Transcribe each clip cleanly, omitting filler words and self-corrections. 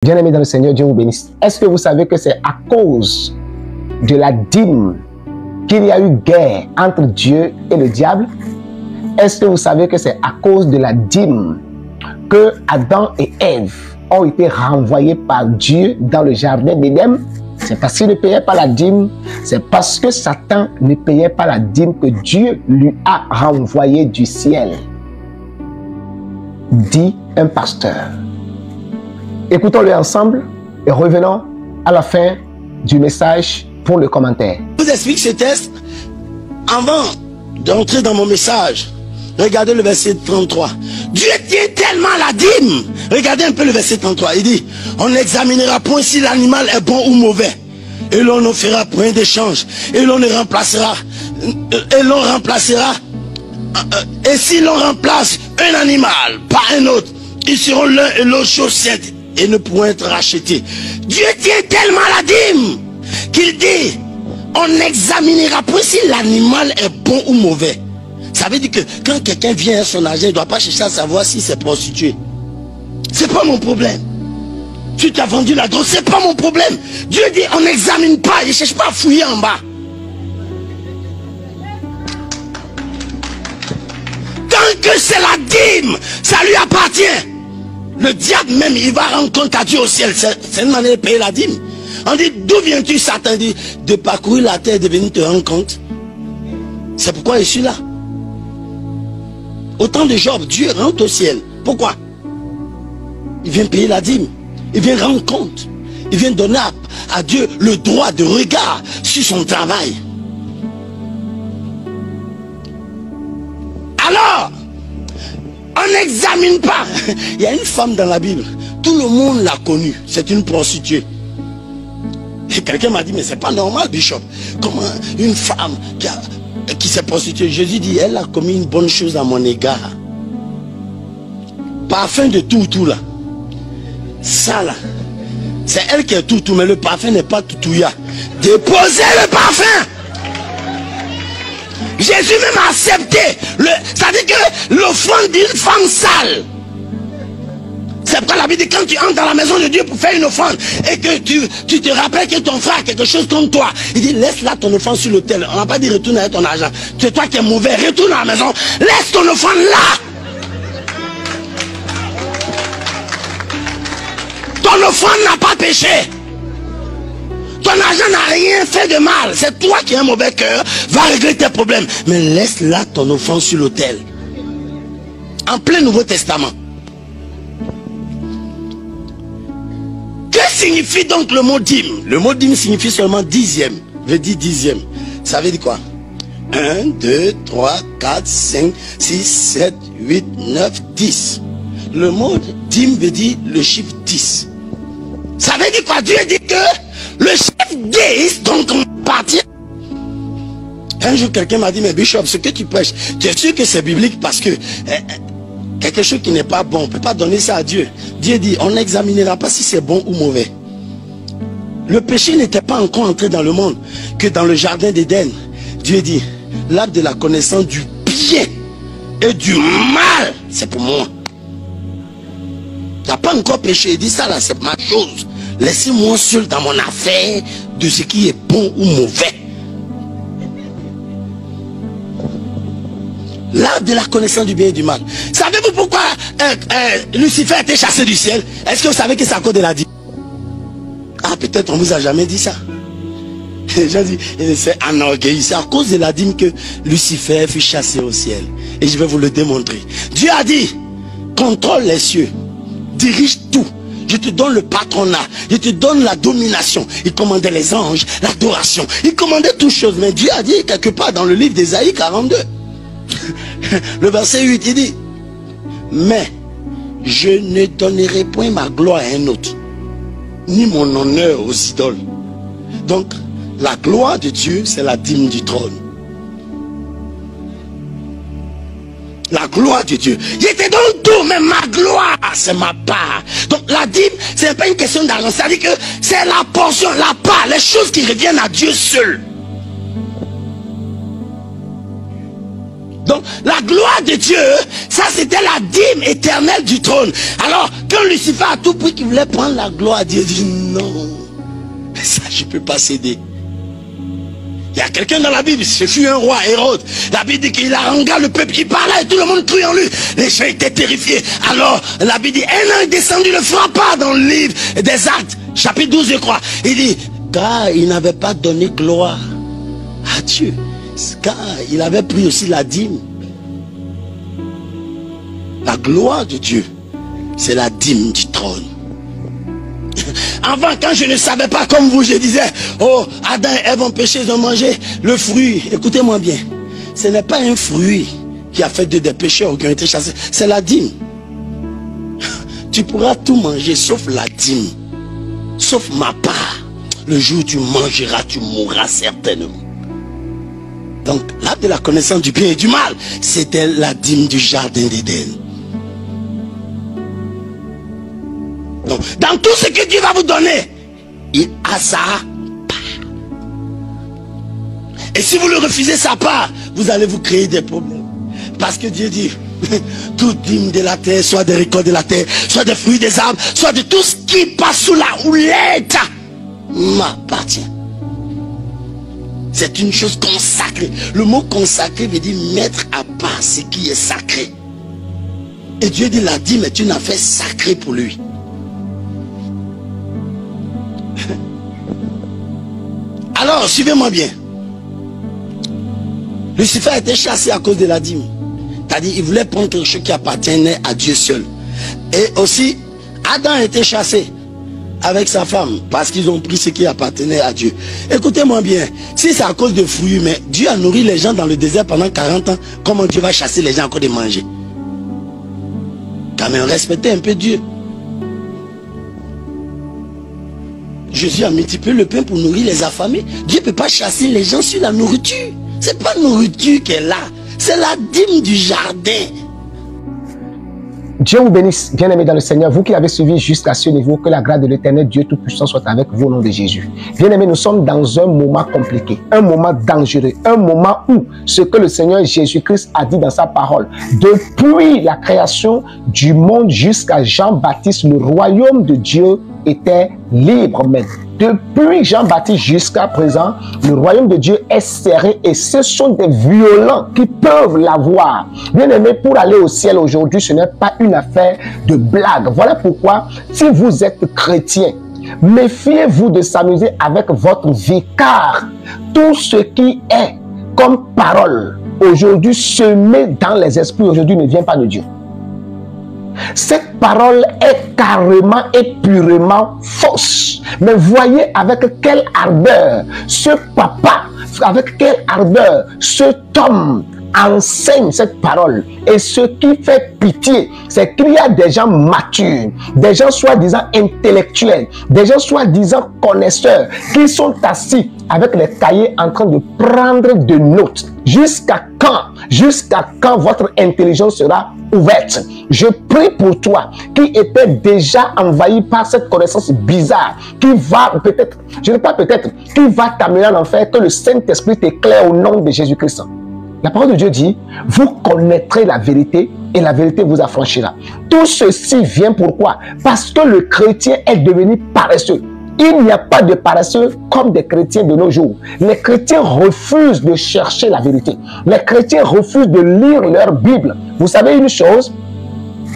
Bien-aimés dans le Seigneur, Dieu vous bénisse. Est-ce que vous savez que c'est à cause de la dîme qu'il y a eu guerre entre Dieu et le diable? Est-ce que vous savez que c'est à cause de la dîme que Adam et Ève ont été renvoyés par Dieu dans le jardin d'Éden? C'est parce qu'ils ne payaient pas la dîme, c'est parce que Satan ne payait pas la dîme que Dieu lui a renvoyé du ciel, dit un pasteur. Écoutons-le ensemble et revenons à la fin du message pour le commentaire. Je vous explique ce texte avant d'entrer dans mon message. Regardez le verset 33. Dieu tient tellement la dîme. Regardez un peu le verset 33. Il dit, on n'examinera point si l'animal est bon ou mauvais. Et l'on ne fera point d'échange. Et l'on ne remplacera. Et l'on remplacera. Et si l'on remplace un animal par un autre, ils seront l'un et l'autre chose sainte et ne pourront être rachetés. Dieu tient tellement la dîme qu'il dit, on n'examinera point si l'animal est bon ou mauvais. Ça veut dire que quand quelqu'un vient à son argent, il ne doit pas chercher à savoir si c'est prostitué. C'est pas mon problème. Tu t'as vendu la drogue, c'est pas mon problème. Dieu dit, on n'examine pas, il ne cherche pas à fouiller en bas. Tant que c'est la dîme, ça lui appartient. Le diable même, il va rendre compte à Dieu au ciel. C'est une manière de payer la dîme. On dit, d'où viens-tu, Satan? Dit, de parcourir la terre et de venir te rendre compte. C'est pourquoi je suis là. Au temps de Job, Dieu rentre au ciel. Pourquoi? Il vient payer la dîme. Il vient rendre compte. Il vient donner à Dieu le droit de regard sur son travail. Alors, on n'examine pas. Il y a une femme dans la Bible. Tout le monde l'a connue. C'est une prostituée. Et quelqu'un m'a dit, mais c'est pas normal, Bishop. Comment une femme qui s'est prostituée? Jésus dit, elle a commis une bonne chose à mon égard. Parfum de tout là. Ça là. C'est elle qui est tout, mais le parfum n'est pas tout-tout-ya. Déposez le parfum. Jésus même a accepté. Ça dit que l'offrande d'une femme sale. C'est pourquoi la Bible dit, quand tu entres dans la maison de Dieu pour faire une offrande et que tu te rappelles que ton frère a quelque chose contre toi, il dit, laisse là ton offrande sur l'autel. On n'a pas dit retourne avec ton argent. C'est toi qui es mauvais, retourne à la maison. Laisse ton offrande là. Ton offrande n'a pas péché. Ton argent n'a rien fait de mal. C'est toi qui as un mauvais cœur. Va régler tes problèmes. Mais laisse là ton offrande sur l'autel. En plein Nouveau Testament. Que signifie donc le mot dîme? Le mot dîme signifie seulement dixième. Veut dire dixième. Ça veut dire quoi? 1, 2, 3, 4, 5, 6, 7, 8, 9, 10. Le mot dîme veut dire le chiffre 10. Ça veut dire quoi? Dieu dit que le chef 10, donc on appartient. Un jour, quelqu'un m'a dit, mais Bishop, ce que tu prêches, tu es sûr que c'est biblique? Parce que quelque chose qui n'est pas bon, on ne peut pas donner ça à Dieu. Dieu dit, on n'examinera pas si c'est bon ou mauvais. Le péché n'était pas encore entré dans le monde que dans le jardin d'Éden. Dieu dit, l'arbre de la connaissance du bien et du mal, c'est pour moi. Tu n'as pas encore péché. Il dit, ça là, c'est ma chose. Laissez-moi seul dans mon affaire de ce qui est bon ou mauvais. L'arbre de la connaissance du bien et du mal. Savez-vous pourquoi Lucifer a été chassé du ciel? Est-ce que vous savez que c'est à cause de la dîme? Ah, peut-être on ne vous a jamais dit ça. Les gens disent, c'est enorgueilli. C'est à cause de la dîme que Lucifer fut chassé au ciel. Et je vais vous le démontrer. Dieu a dit, contrôle les cieux, dirige tout. Je te donne le patronat, je te donne la domination. Il commandait les anges, l'adoration. Il commandait toutes choses. Mais Dieu a dit quelque part dans le livre d'Ésaïe 42. Le verset 8, il dit, mais je ne donnerai point ma gloire à un autre, ni mon honneur aux idoles. Donc, la gloire de Dieu, c'est la dîme du trône. La gloire de Dieu. Je te donne tout, mais ma gloire, c'est ma part. Donc la dîme, ce n'est pas une question d'argent. C'est-à-dire que c'est la portion, la part, les choses qui reviennent à Dieu seul. Donc, la gloire de Dieu, ça c'était la dîme éternelle du trône. Alors, quand Lucifer a tout pris qu'il voulait prendre la gloire, Dieu dit non, ça je ne peux pas céder. Il y a quelqu'un dans la Bible, ce fut un roi, Hérode. La Bible dit qu'il harangua le peuple, il parlait et tout le monde criait en lui. Les gens étaient terrifiés. Alors, la Bible dit, un ange descendu le frappa dans le livre des Actes, chapitre 12 je crois. Il dit, car il n'avait pas donné gloire à Dieu. Car il avait pris aussi la dîme. La gloire de Dieu, c'est la dîme du trône. Avant, quand je ne savais pas comme vous, je disais, oh, Adam et Ève ont péché, ils ont mangé le fruit. Écoutez-moi bien, ce n'est pas un fruit qui a fait des pécheurs qui ont été chassés, c'est la dîme. Tu pourras tout manger sauf la dîme, sauf ma part. Le jour où tu mangeras, tu mourras certainement. Donc, l'arbre de la connaissance du bien et du mal, c'était la dîme du jardin d'Éden. Donc, dans tout ce que Dieu va vous donner, il a sa part. Et si vous le refusez sa part, vous allez vous créer des problèmes. Parce que Dieu dit, toute dîme de la terre, soit des récoltes de la terre, soit des fruits des arbres, soit de tout ce qui passe sous la houlette, m'appartient. C'est une chose consacrée. Le mot consacré veut dire mettre à part ce qui est sacré. Et Dieu dit la dîme est une affaire sacrée pour lui. Alors, suivez-moi bien. Lucifer a été chassé à cause de la dîme. C'est-à-dire, il voulait prendre quelque chose qui appartenait à Dieu seul. Et aussi, Adam a été chassé avec sa femme parce qu'ils ont pris ce qui appartenait à Dieu. Écoutez-moi bien, si c'est à cause de fruits, mais Dieu a nourri les gens dans le désert pendant 40 ans, comment Dieu va chasser les gens encore de manger? Quand même, respectez un peu Dieu. Jésus a multiplié le pain pour nourrir les affamés. Dieu ne peut pas chasser les gens sur la nourriture. C'est pas la nourriture qui est là, c'est la dîme du jardin. Dieu vous bénisse, bien-aimés dans le Seigneur, vous qui l'avez suivi jusqu'à ce niveau, que la grâce de l'Éternel Dieu Tout-Puissant soit avec vous au nom de Jésus. Bien-aimés, nous sommes dans un moment compliqué, un moment dangereux, un moment où ce que le Seigneur Jésus-Christ a dit dans sa parole, depuis la création du monde jusqu'à Jean-Baptiste, le royaume de Dieu était libre. Mais depuis Jean-Baptiste jusqu'à présent, le royaume de Dieu est serré et ce sont des violents qui peuvent l'avoir. Bien-aimés, pour aller au ciel aujourd'hui, ce n'est pas une affaire de blague. Voilà pourquoi, si vous êtes chrétien, méfiez-vous de s'amuser avec votre vie, car tout ce qui est comme parole aujourd'hui semé dans les esprits aujourd'hui ne vient pas de Dieu. Cette parole est carrément et purement fausse. Mais voyez avec quelle ardeur ce papa, avec quelle ardeur cet homme enseigne cette parole. Et ce qui fait pitié, c'est qu'il y a des gens matures, des gens soi-disant intellectuels, des gens soi-disant connaisseurs, qui sont assis avec les cahiers en train de prendre des notes. Jusqu'à quand votre intelligence sera ouverte? Je prie pour toi qui était déjà envahi par cette connaissance bizarre, qui va peut-être, je ne sais pas peut-être, qui va t'amener en enfer, que le Saint-Esprit t'éclaire au nom de Jésus-Christ. La parole de Dieu dit, vous connaîtrez la vérité et la vérité vous affranchira. Tout ceci vient pourquoi? Parce que le chrétien est devenu paresseux. Il n'y a pas de paresseux comme des chrétiens de nos jours. Les chrétiens refusent de chercher la vérité. Les chrétiens refusent de lire leur Bible. Vous savez une chose?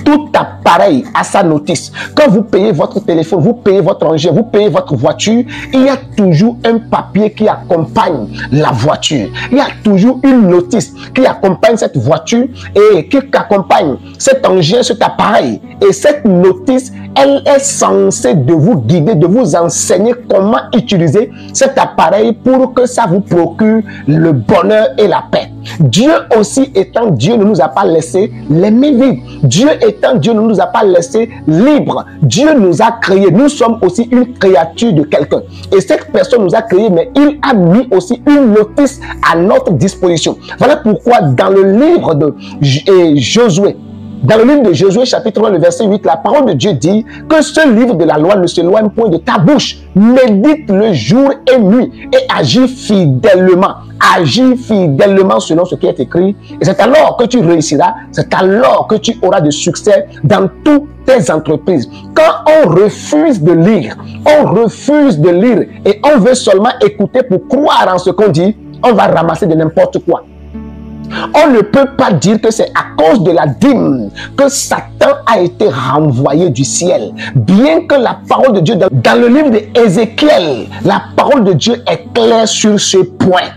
Tout appareil a sa notice. Quand vous payez votre téléphone, vous payez votre engin, vous payez votre voiture, il y a toujours un papier qui accompagne la voiture. Il y a toujours une notice qui accompagne cette voiture et qui accompagne cet engin, cet appareil. Et cette notice, elle est censée de vous guider, de vous enseigner comment utiliser cet appareil pour que ça vous procure le bonheur et la paix. Dieu aussi étant Dieu ne nous a pas laissé les mains vides. Dieu étant Dieu ne nous a pas laissé libres. Dieu nous a créés. Nous sommes aussi une créature de quelqu'un. Et cette personne nous a créés, mais il a mis aussi une notice à notre disposition. Voilà pourquoi dans le livre de Josué, Dans le livre de Josué, chapitre 1, le verset 8, la parole de Dieu dit que ce livre de la loi ne s'éloigne point de ta bouche. Médite-le jour et nuit et agis fidèlement. Agis fidèlement selon ce qui est écrit. Et c'est alors que tu réussiras, c'est alors que tu auras de succès dans toutes tes entreprises. Quand on refuse de lire et on veut seulement écouter pour croire en ce qu'on dit, on va ramasser de n'importe quoi. On ne peut pas dire que c'est à cause de la dîme que Satan a été renvoyé du ciel. Bien que la parole de Dieu, dans le livre d'Ézéchiel, la parole de Dieu est claire sur ce point.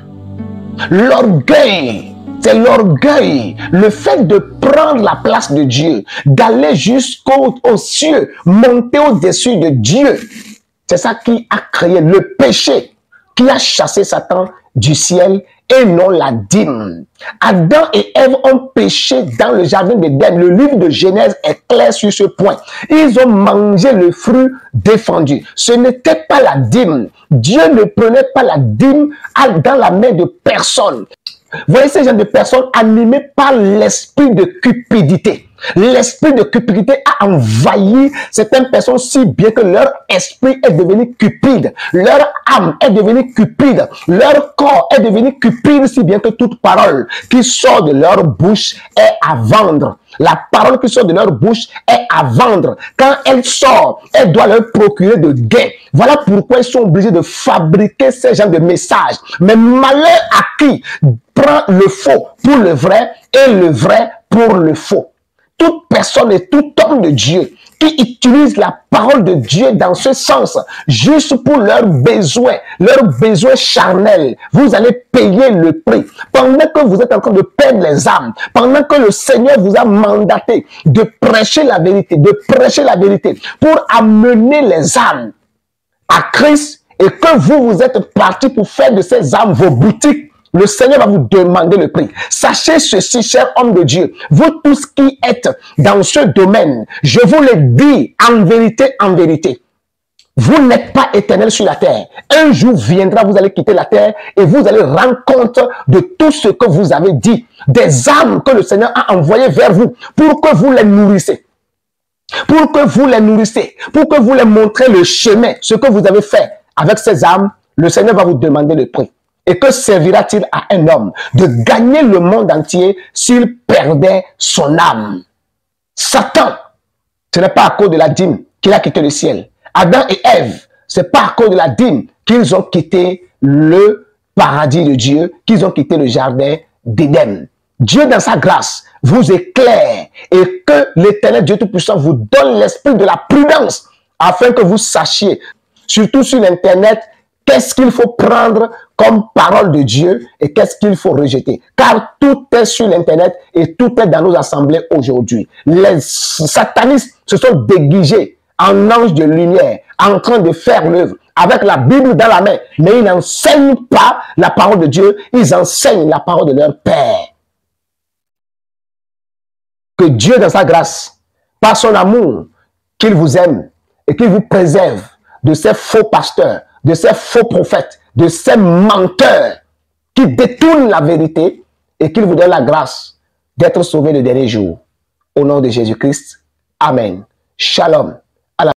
L'orgueil, c'est l'orgueil, le fait de prendre la place de Dieu, d'aller jusqu'aux cieux, monter au-dessus de Dieu. C'est ça qui a créé le péché, qui a chassé Satan du ciel et non la dîme. Adam et Ève ont péché dans le jardin d'Éden. Le livre de Genèse est clair sur ce point. Ils ont mangé le fruit défendu. Ce n'était pas la dîme. Dieu ne prenait pas la dîme dans la main de personne. Vous voyez ces gens de personnes animées par l'esprit de cupidité. L'esprit de cupidité a envahi certaines personnes si bien que leur esprit est devenu cupide, leur âme est devenue cupide, leur corps est devenu cupide si bien que toute parole qui sort de leur bouche est à vendre. La parole qui sort de leur bouche est à vendre. Quand elle sort, elle doit leur procurer de gains. Voilà pourquoi ils sont obligés de fabriquer ces genres de messages. Mais malheur à qui prend le faux pour le vrai et le vrai pour le faux. Toute personne et tout homme de Dieu qui utilise la parole de Dieu dans ce sens, juste pour leurs besoins charnels, vous allez payer le prix. Pendant que vous êtes en train de perdre les âmes, pendant que le Seigneur vous a mandaté de prêcher la vérité, pour amener les âmes à Christ, et que vous êtes partis pour faire de ces âmes vos boutiques, le Seigneur va vous demander le prix. Sachez ceci, cher homme de Dieu, vous tous qui êtes dans ce domaine, je vous le dis en vérité, vous n'êtes pas éternel sur la terre. Un jour viendra, vous allez quitter la terre et vous allez rendre compte de tout ce que vous avez dit, des âmes que le Seigneur a envoyées vers vous pour que vous les nourrissez. Pour que vous les montrez le chemin, ce que vous avez fait avec ces âmes, le Seigneur va vous demander le prix. Et que servira-t-il à un homme de gagner le monde entier s'il perdait son âme? Satan, ce n'est pas à cause de la dîme qu'il a quitté le ciel. Adam et Ève, ce n'est pas à cause de la dîme qu'ils ont quitté le paradis de Dieu, qu'ils ont quitté le jardin d'Éden. Dieu, dans sa grâce, vous éclaire et que l'Éternel Dieu Tout-Puissant vous donne l'esprit de la prudence afin que vous sachiez, surtout sur l'Internet, qu'est-ce qu'il faut prendre comme parole de Dieu et qu'est-ce qu'il faut rejeter. Car tout est sur l'Internet et tout est dans nos assemblées aujourd'hui. Les satanistes se sont déguisés en anges de lumière, en train de faire l'œuvre, avec la Bible dans la main. Mais ils n'enseignent pas la parole de Dieu, ils enseignent la parole de leur Père. Que Dieu, dans sa grâce, par son amour, qu'il vous aime et qu'il vous préserve de ces faux pasteurs, de ces faux prophètes, de ces menteurs qui détournent la vérité et qu'il vous donne la grâce d'être sauvé le dernier jour. Au nom de Jésus-Christ. Amen. Shalom.